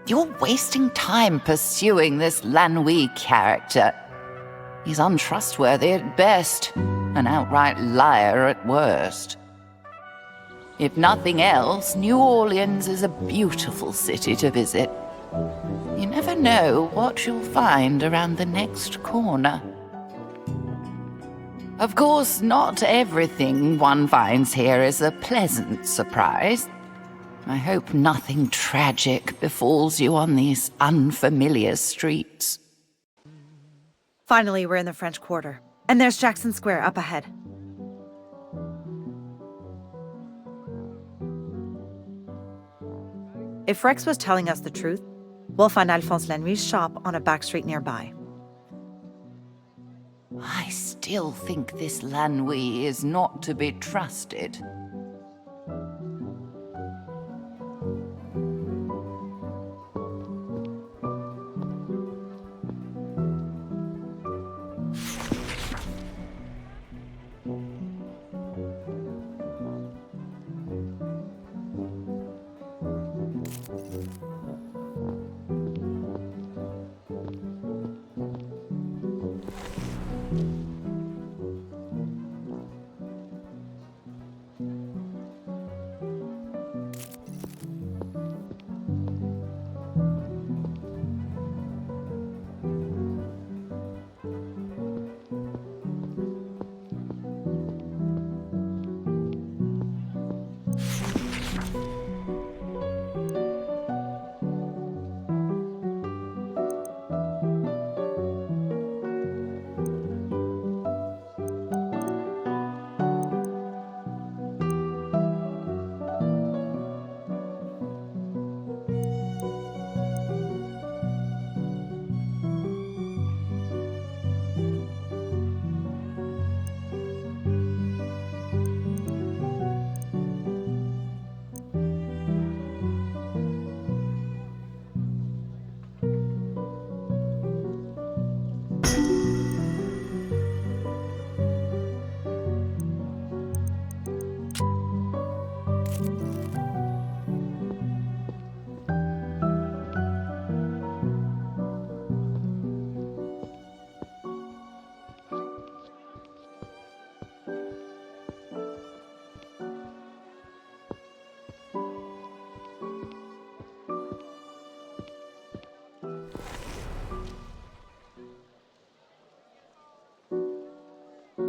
You're wasting time pursuing this Lanuit character. He's untrustworthy at best, an outright liar at worst. If nothing else, New Orleans is a beautiful city to visit. You never know what you'll find around the next corner. Of course, not everything one finds here is a pleasant surprise. I hope nothing tragic befalls you on these unfamiliar streets. Finally, we're in the French Quarter. And there's Jackson Square up ahead. If Rex was telling us the truth, we'll find Alphonse Lanuit's shop on a back street nearby. I still think this Lanuit is not to be trusted.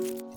you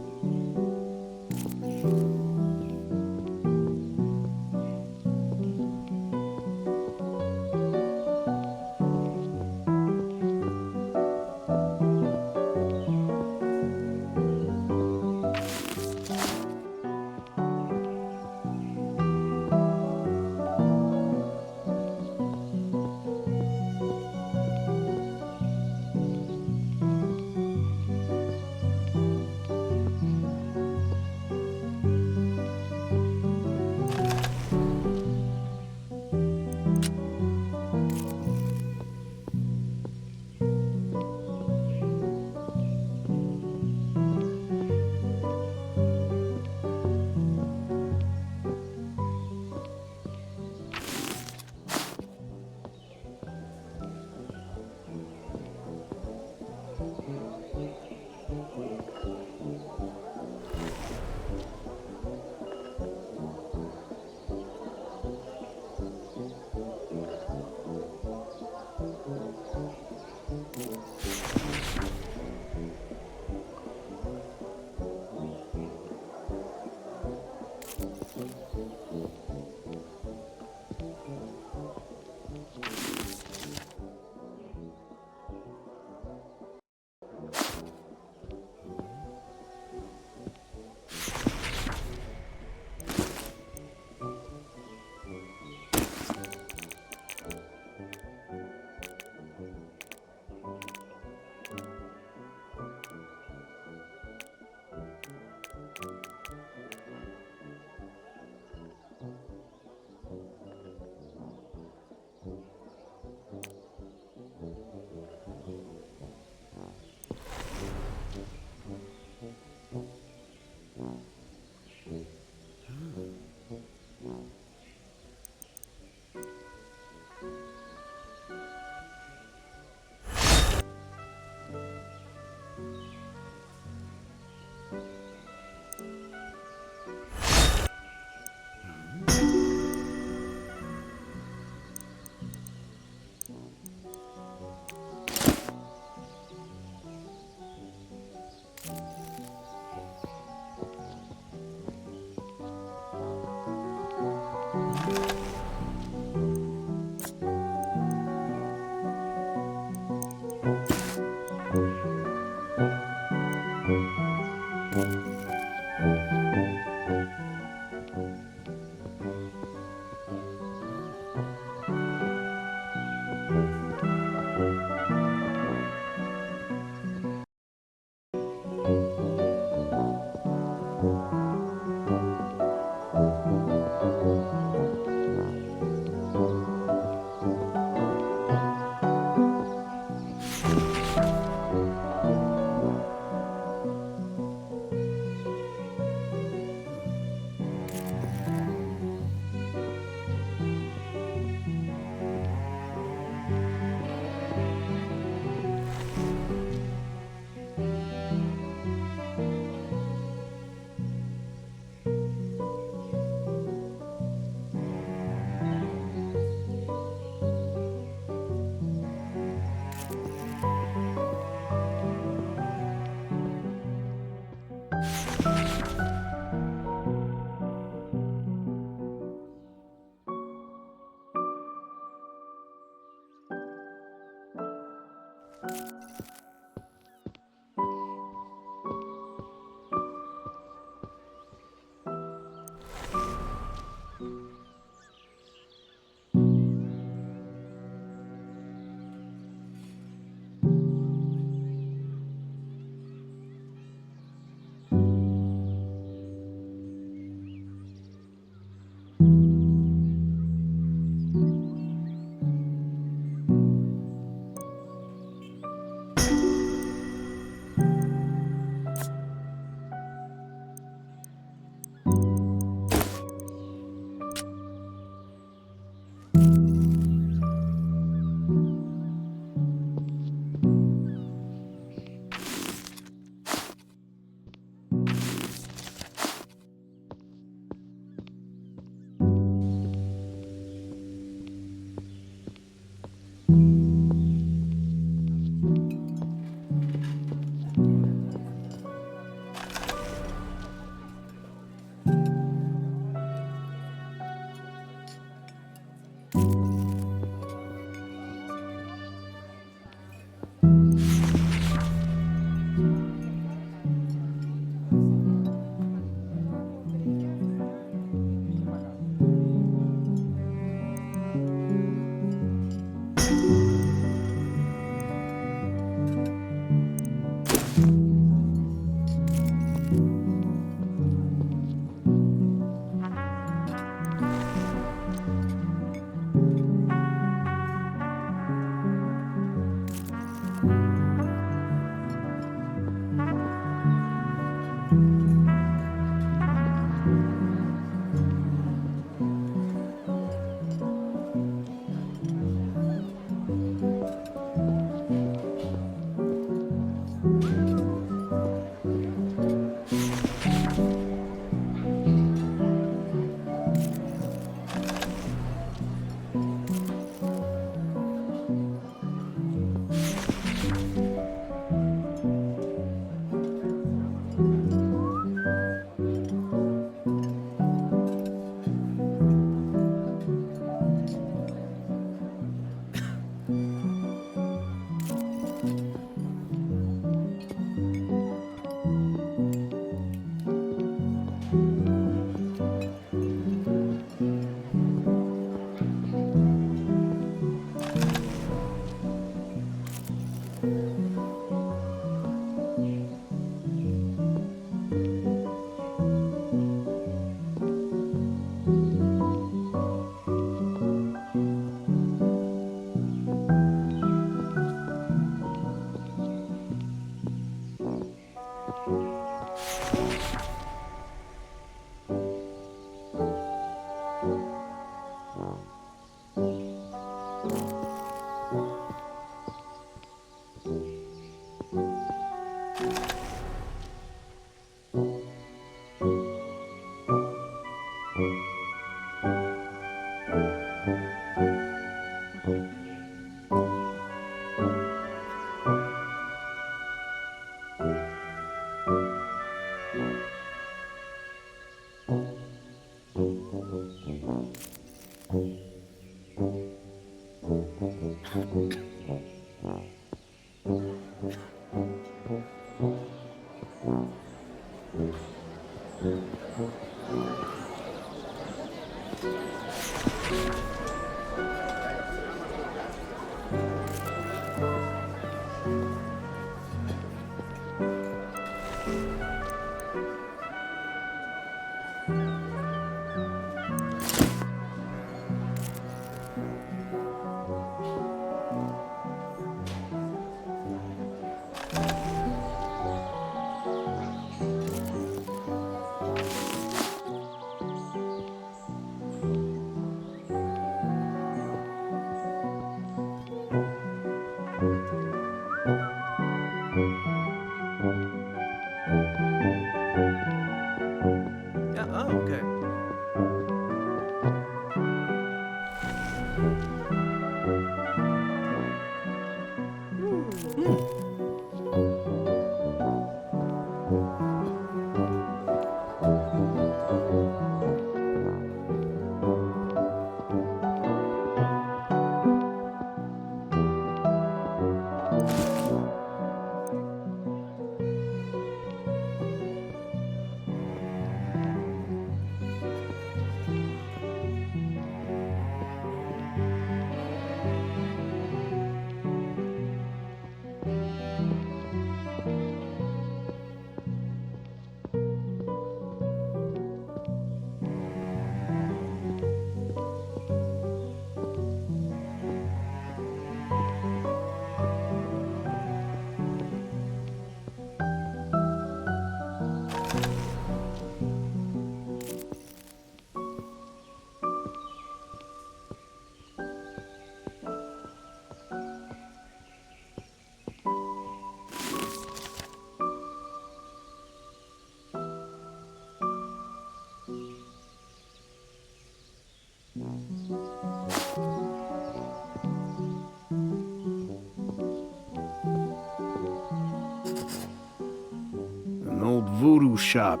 old voodoo shop.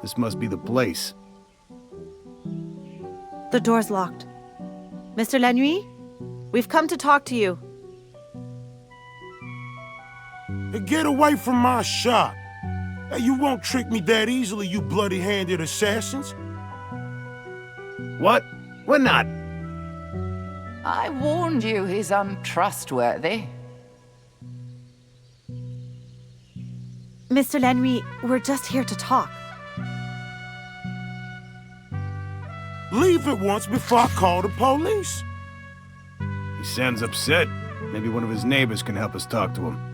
This must be the place. The door's locked. Mr. Lanuit, we've come to talk to you. Hey, get away from my shop. Hey, you won't trick me that easily, you bloody-handed assassins. What? We're not. I warned you he's untrustworthy. Mr. Lanuit, we're just here to talk. Leave at once before I call the police. He sounds upset. Maybe one of his neighbors can help us talk to him.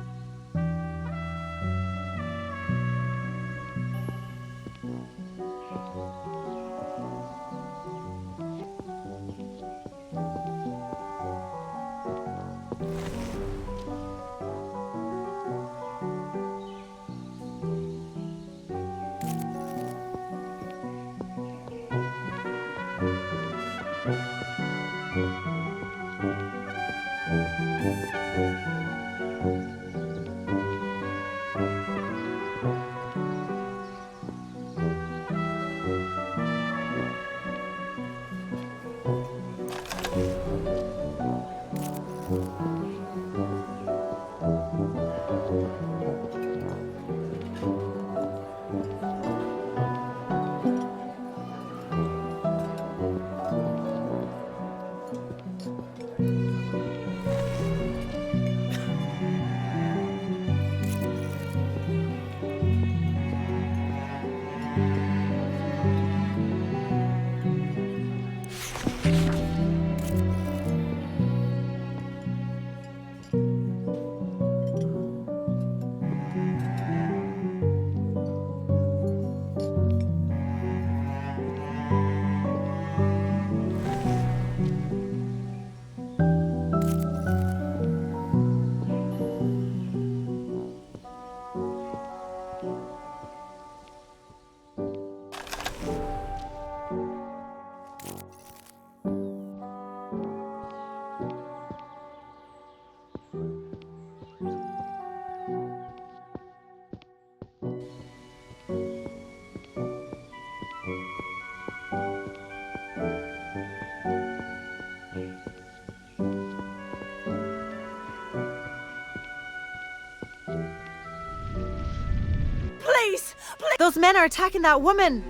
Please! Please! Those men are attacking that woman!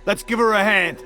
Let's give her a hand.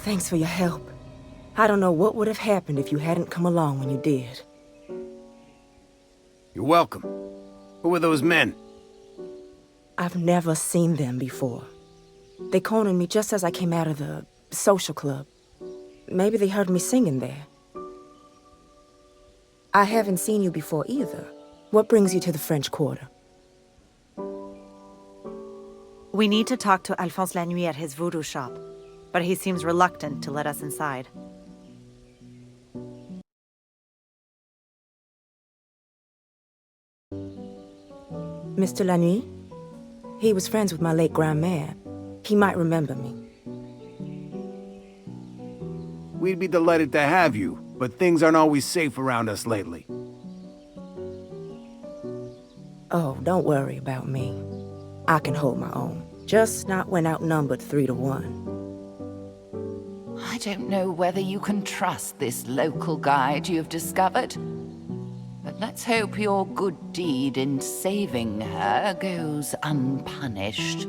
Thanks for your help. I don't know what would have happened if you hadn't come along when you did. You're welcome. Who were those men? I've never seen them before. They cornered me just as I came out of the social club. Maybe they heard me singing there. I haven't seen you before either. What brings you to the French Quarter? We need to talk to Alphonse Lanuit at his voodoo shop, but he seems reluctant to let us inside. Mr. Lanuit? He was friends with my late grandmère. He might remember me. We'd be delighted to have you, but things aren't always safe around us lately. Oh, don't worry about me. I can hold my own. Just not when outnumbered 3 to 1. I don't know whether you can trust this local guide you've discovered, but let's hope your good deed in saving her goes unpunished.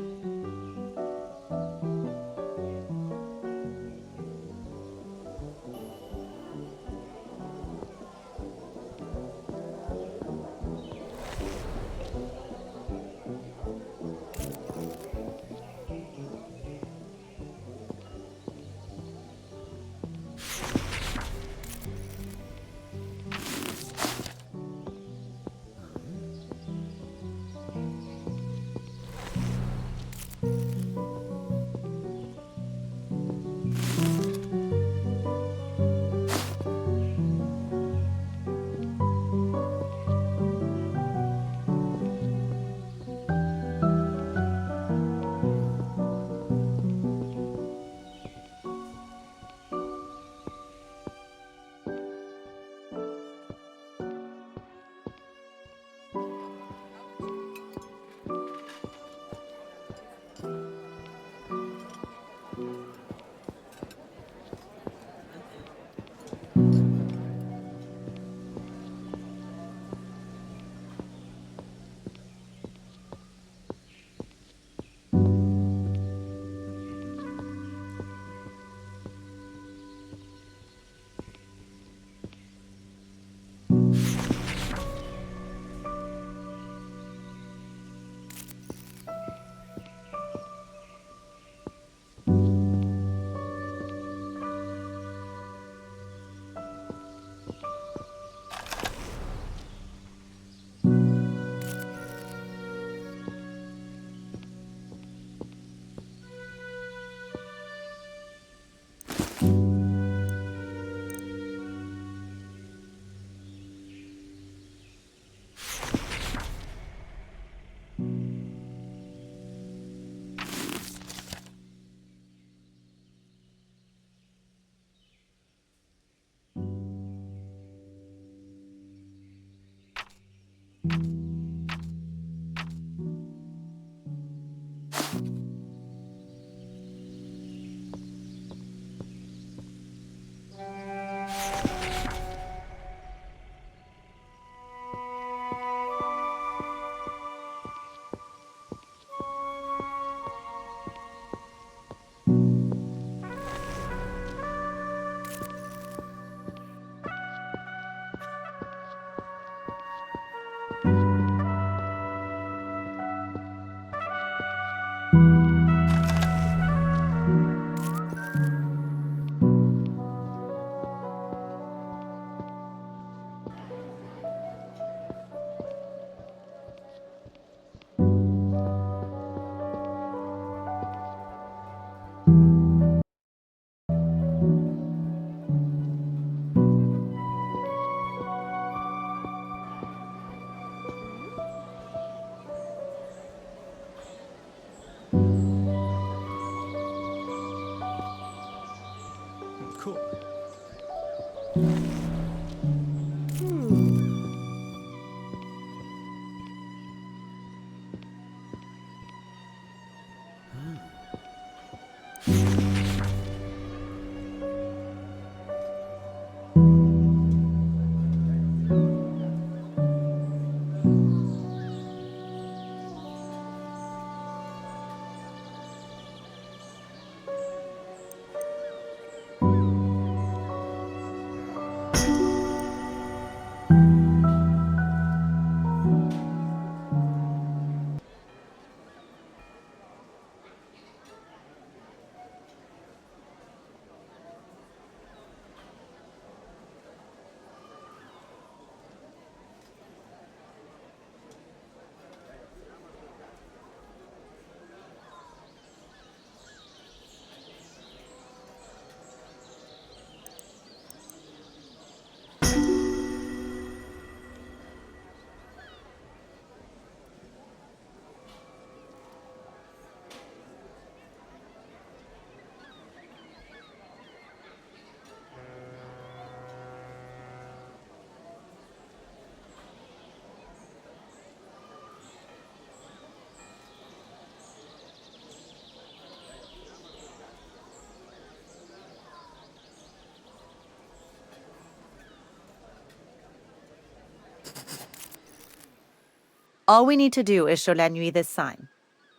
All we need to do is show Lanuit this sign.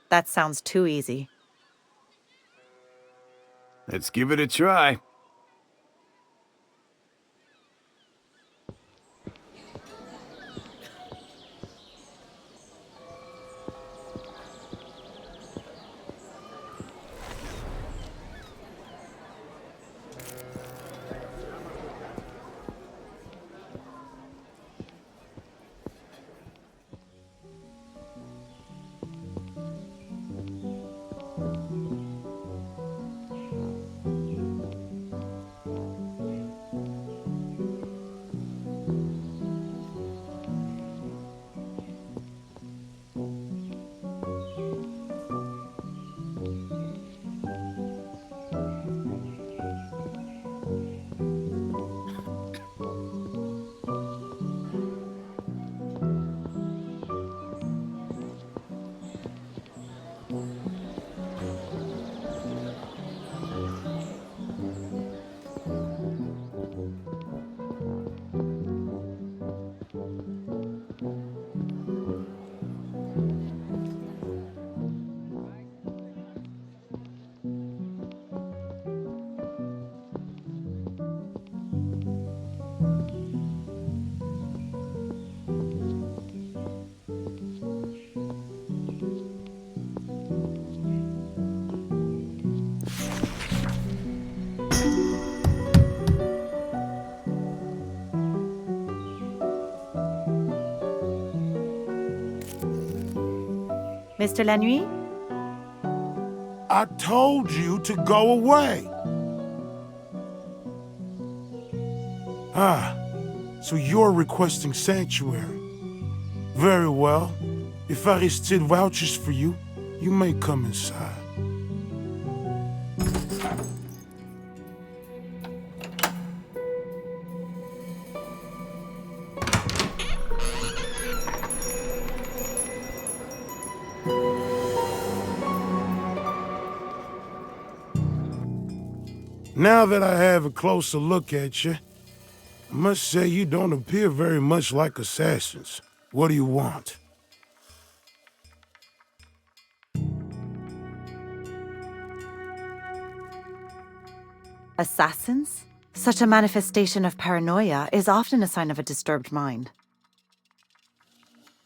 That sounds too easy. Let's give it a try. Mr. Lanuit? I told you to go away. Ah, so you're requesting sanctuary. Very well. If Aristide vouches for you, you may come inside. Now that I have a closer look at you, I must say you don't appear very much like assassins. What do you want? Assassins? Such a manifestation of paranoia is often a sign of a disturbed mind.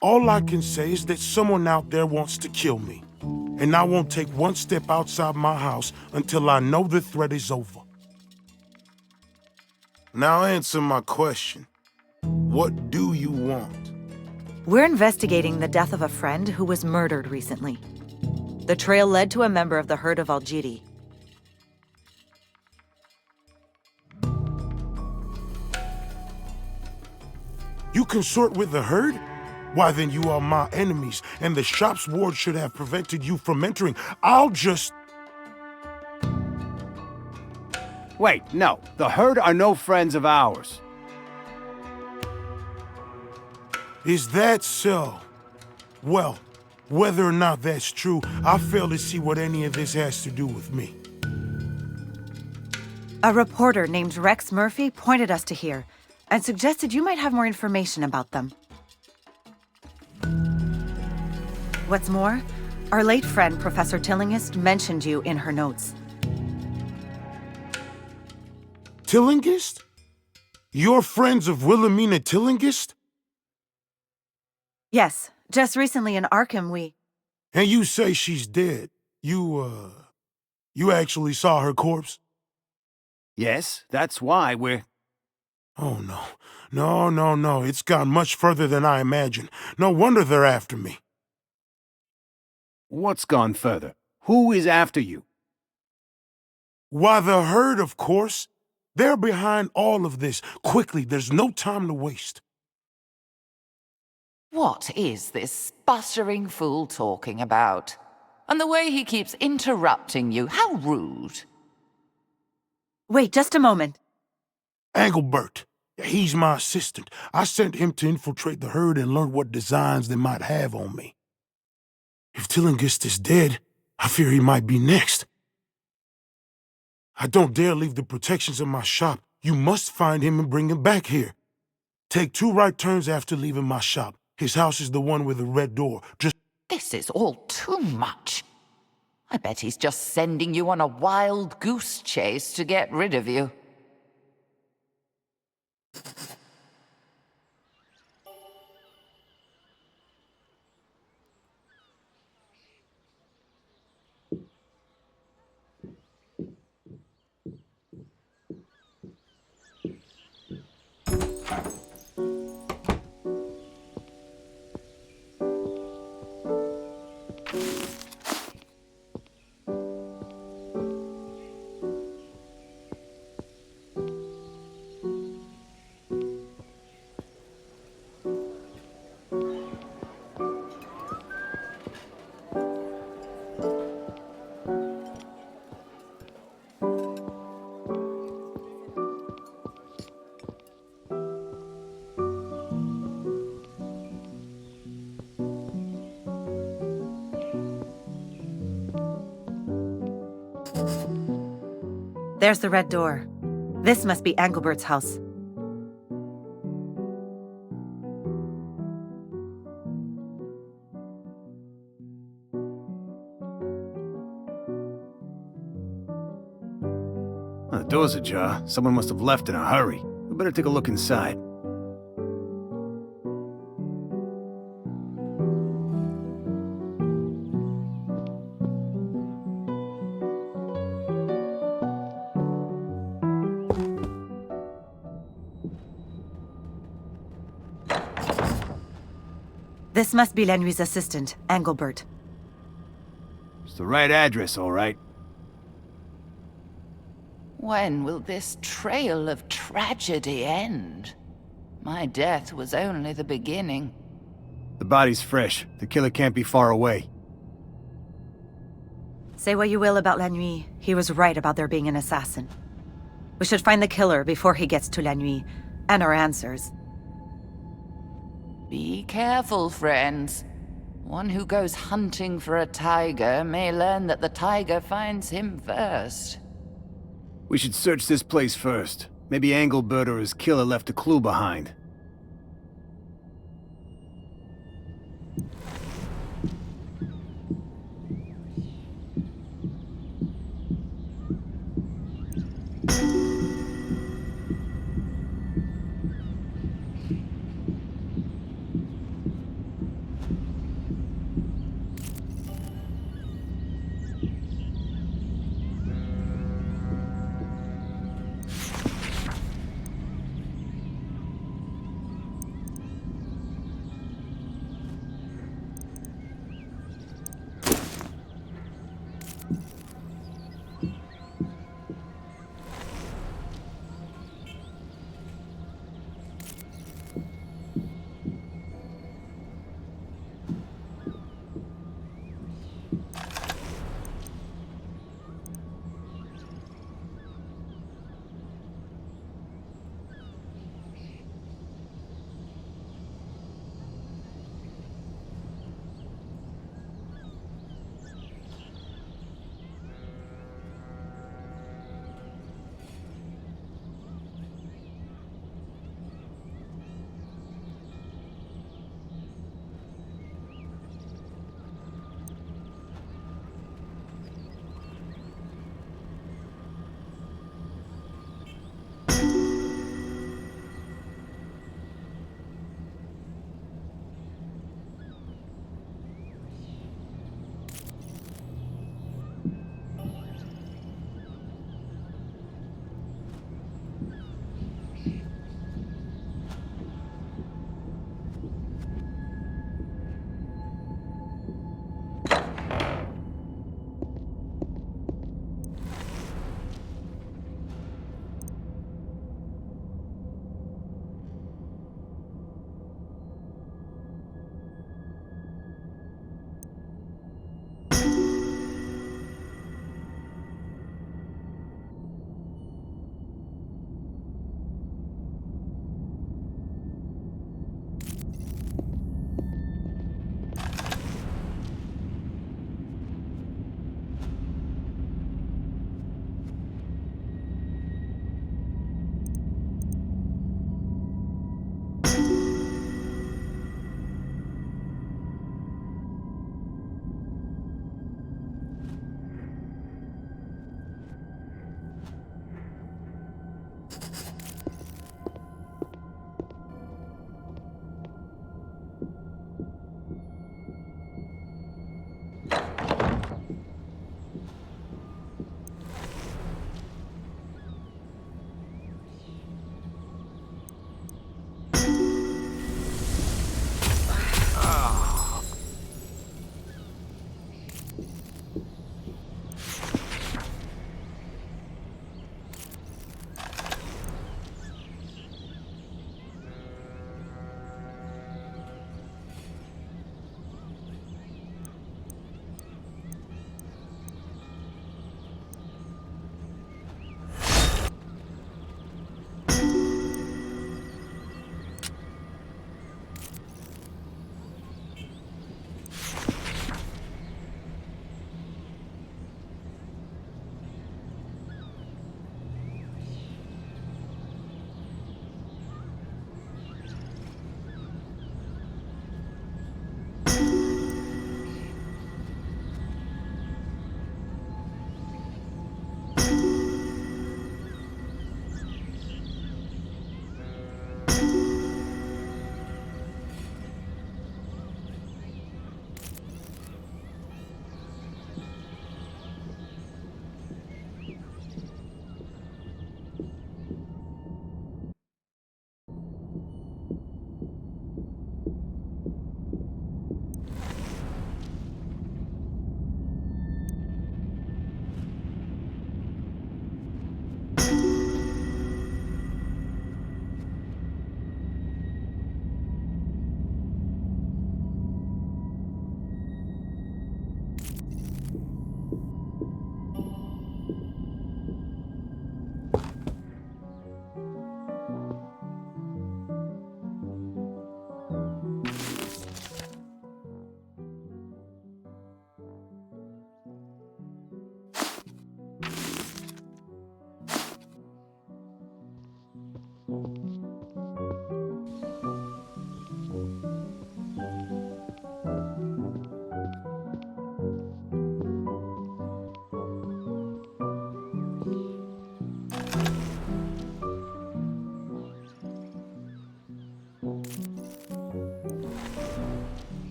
All I can say is that someone out there wants to kill me. And I won't take one step outside my house until I know the threat is over. Now answer my question. What do you want? We're investigating the death of a friend who was murdered recently. The trail led to a member of the herd of Algiri. You consort with the herd? Why, then you are my enemies, and the shop's ward should have prevented you from entering. I'll just... Wait, no. The herd are no friends of ours. Is that so? Well, whether or not that's true, I fail to see what any of this has to do with me. A reporter named Rex Murphy pointed us to here and suggested you might have more information about them. What's more, our late friend, Professor Tillinghast, mentioned you in her notes. Tillinghast? You're friends of Wilhelmina Tillinghast? Yes, just recently in Arkham we... And you say she's dead. You actually saw her corpse? Yes, that's why we're... Oh, no. No. It's gone much further than I imagined. No wonder they're after me. What's gone further? Who is after you? Why, the herd, of course. They're behind all of this. Quickly, there's no time to waste. What is this sputtering fool talking about? And the way he keeps interrupting you, how rude. Wait, just a moment. Engelbert. He's my assistant. I sent him to infiltrate the herd and learn what designs they might have on me. If Tillinghast is dead, I fear he might be next. I don't dare leave the protections of my shop. You must find him and bring him back here. Take 2 right turns after leaving my shop. His house is the one with the red door. Just This is all too much. I bet he's just sending you on a wild goose chase to get rid of you. There's the red door. This must be Engelbert's house. The door's ajar. Someone must have left in a hurry. We better take a look inside. This must be Lanuit's assistant, Engelbert. It's the right address, all right. When will this trail of tragedy end? My death was only the beginning. The body's fresh. The killer can't be far away. Say what you will about Lanuit, he was right about there being an assassin. We should find the killer before he gets to Lanuit, and our answers. Be careful, friends. One who goes hunting for a tiger may learn that the tiger finds him first. We should search this place first. Maybe Engelbert or his killer left a clue behind.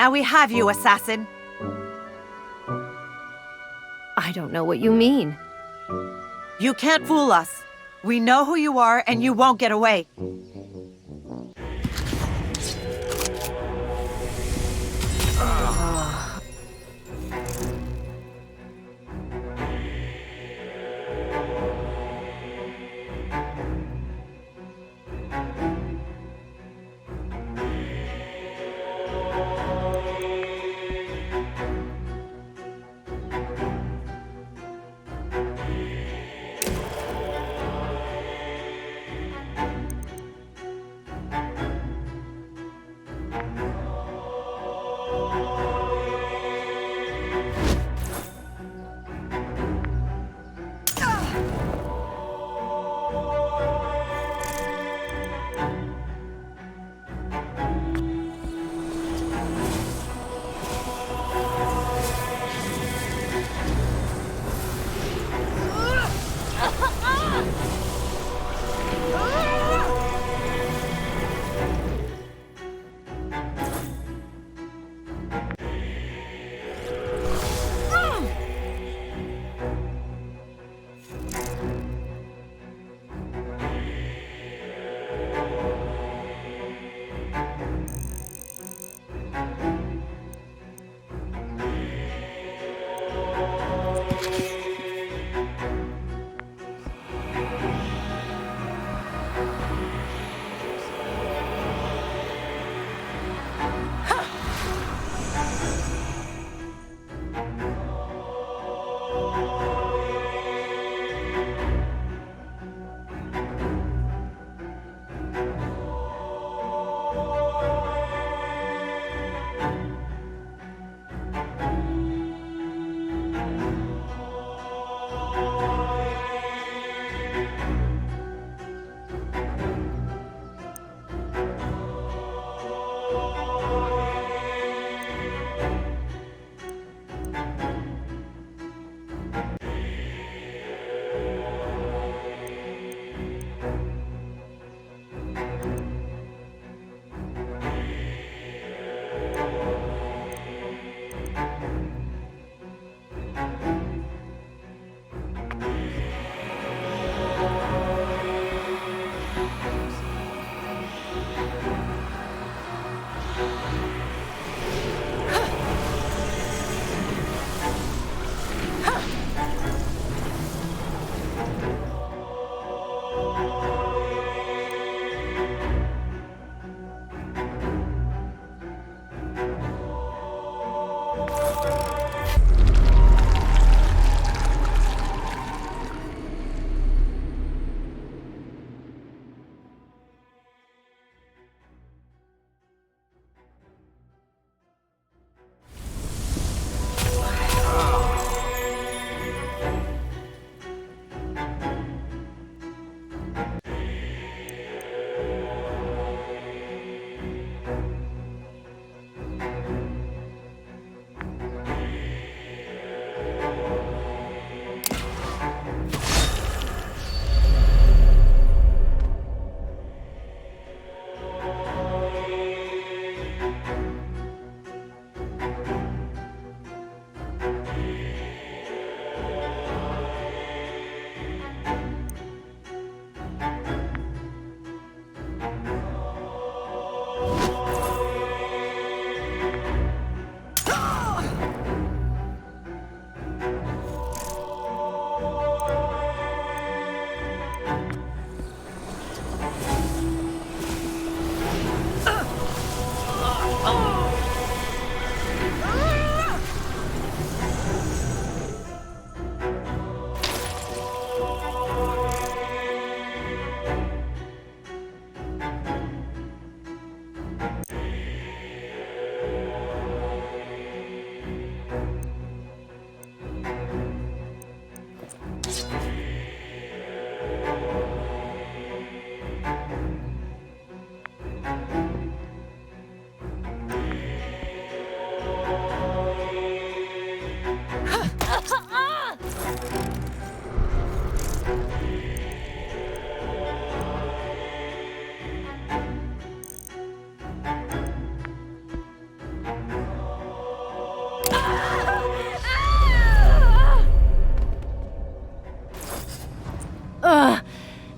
Now we have you, assassin. I don't know what you mean. You can't fool us. We know who you are, and you won't get away.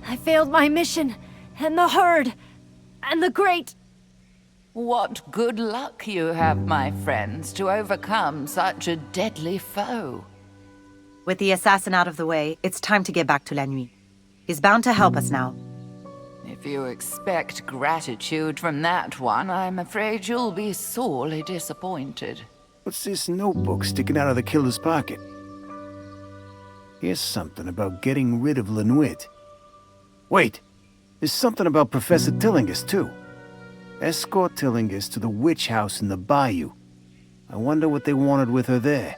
I failed my mission, and the herd, and the great... What good luck you have, my friends, to overcome such a deadly foe. With the assassin out of the way, it's time to get back to Lanuit. He's bound to help us now. If you expect gratitude from that one, I'm afraid you'll be sorely disappointed. What's this notebook sticking out of the killer's pocket? Here's something about getting rid of Lanuit. Wait, there's something about Professor Tillinghast, too. Escort Tillinghast to the witch house in the bayou. I wonder what they wanted with her there.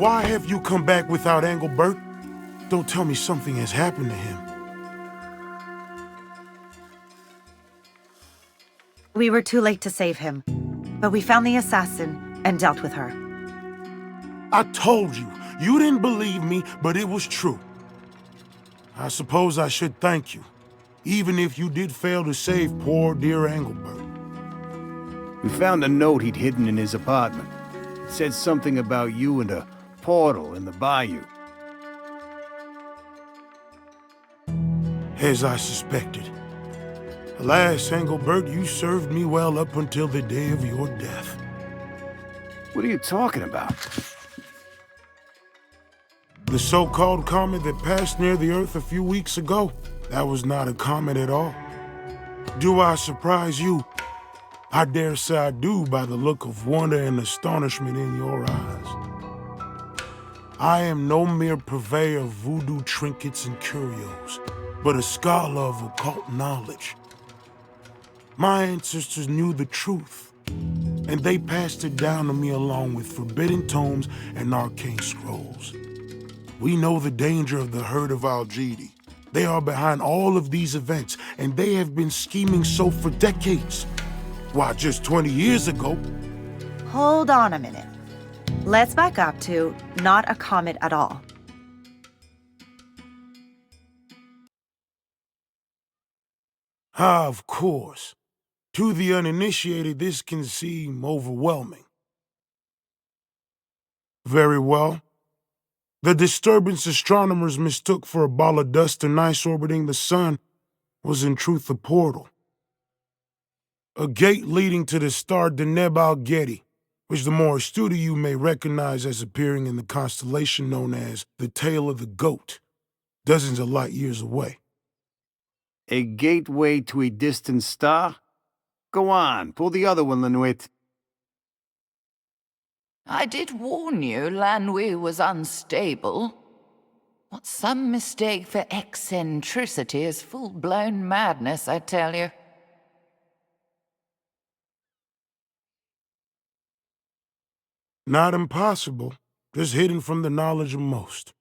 Why have you come back without Engelbert? Don't tell me something has happened to him. We were too late to save him, but we found the assassin and dealt with her. I told you. You didn't believe me, but it was true. I suppose I should thank you, even if you did fail to save poor dear Engelbert. We found a note he'd hidden in his apartment. It said something about you and a portal in the bayou. As I suspected. Alas, Engelbert, you served me well up until the day of your death. What are you talking about? The so-called comet that passed near the Earth a few weeks ago, that was not a comet at all. Do I surprise you? I dare say I do by the look of wonder and astonishment in your eyes. I am no mere purveyor of voodoo trinkets and curios, but a scholar of occult knowledge. My ancestors knew the truth, and they passed it down to me along with forbidden tomes and arcane scrolls. We know the danger of the herd of Algidi. They are behind all of these events, and they have been scheming so for decades. Why, just 20 years ago... Hold on a minute. Let's back up to not a comet at all. Ah, of course. To the uninitiated, this can seem overwhelming. Very well. The disturbance astronomers mistook for a ball of dust and ice orbiting the sun was in truth a portal. A gate leading to the star Deneb al-Gedi, which the more astute of you may recognize as appearing in the constellation known as the Tail of the Goat, dozens of light years away. A gateway to a distant star? Go on, pull the other one, Lanuit. I did warn you Lanuit was unstable. What some mistake for eccentricity is full-blown madness, I tell you. Not impossible, just hidden from the knowledge of most.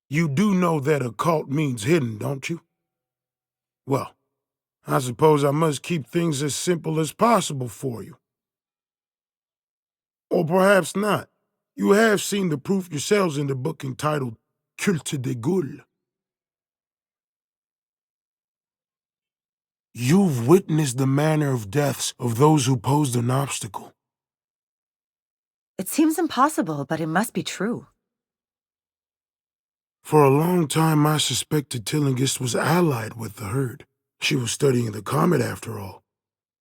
You do know that occult means hidden, don't you? Well, I suppose I must keep things as simple as possible for you. Or perhaps not. You have seen the proof yourselves in the book entitled Culte des Goules. You've witnessed the manner of deaths of those who posed an obstacle. It seems impossible, but it must be true. For a long time, I suspected Tillinghast was allied with the herd. She was studying the comet after all.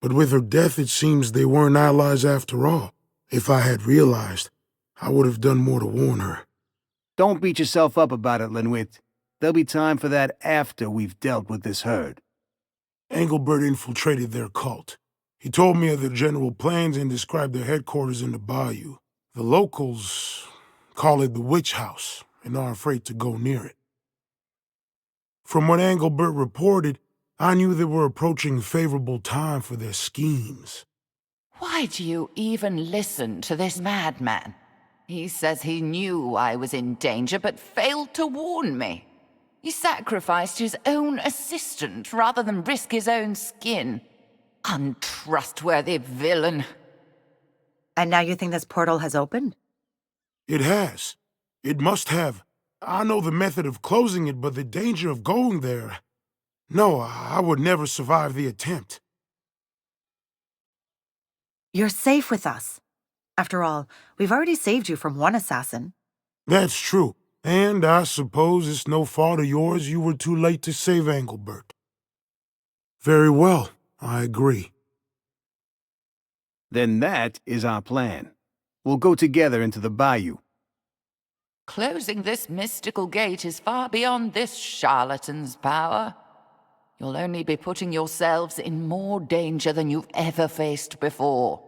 But with her death, it seems they weren't allies after all. If I had realized, I would have done more to warn her. Don't beat yourself up about it, Lanuit. There'll be time for that after we've dealt with this herd. Engelbert infiltrated their cult. He told me of their general plans and described their headquarters in the bayou. The locals call it the Witch House and are afraid to go near it. From what Engelbert reported, I knew they were approaching a favorable time for their schemes. Why do you even listen to this madman? He says he knew I was in danger, but failed to warn me. He sacrificed his own assistant rather than risk his own skin. Untrustworthy villain. And now you think this portal has opened? It has. It must have. I know the method of closing it, but the danger of going there... No, I would never survive the attempt. You're safe with us. After all, we've already saved you from one assassin. That's true. And I suppose it's no fault of yours you were too late to save Engelbert. Very well, I agree. Then that is our plan. We'll go together into the bayou. Closing this mystical gate is far beyond this charlatan's power. You'll only be putting yourselves in more danger than you've ever faced before.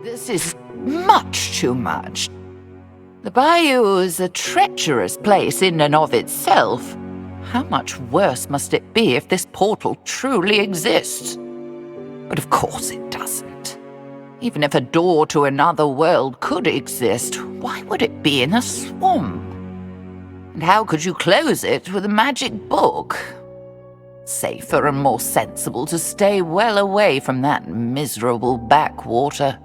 This is much too much. The bayou is a treacherous place in and of itself. How much worse must it be if this portal truly exists? But of course it doesn't. Even if a door to another world could exist, why would it be in a swamp? And how could you close it with a magic book? Safer and more sensible to stay well away from that miserable backwater.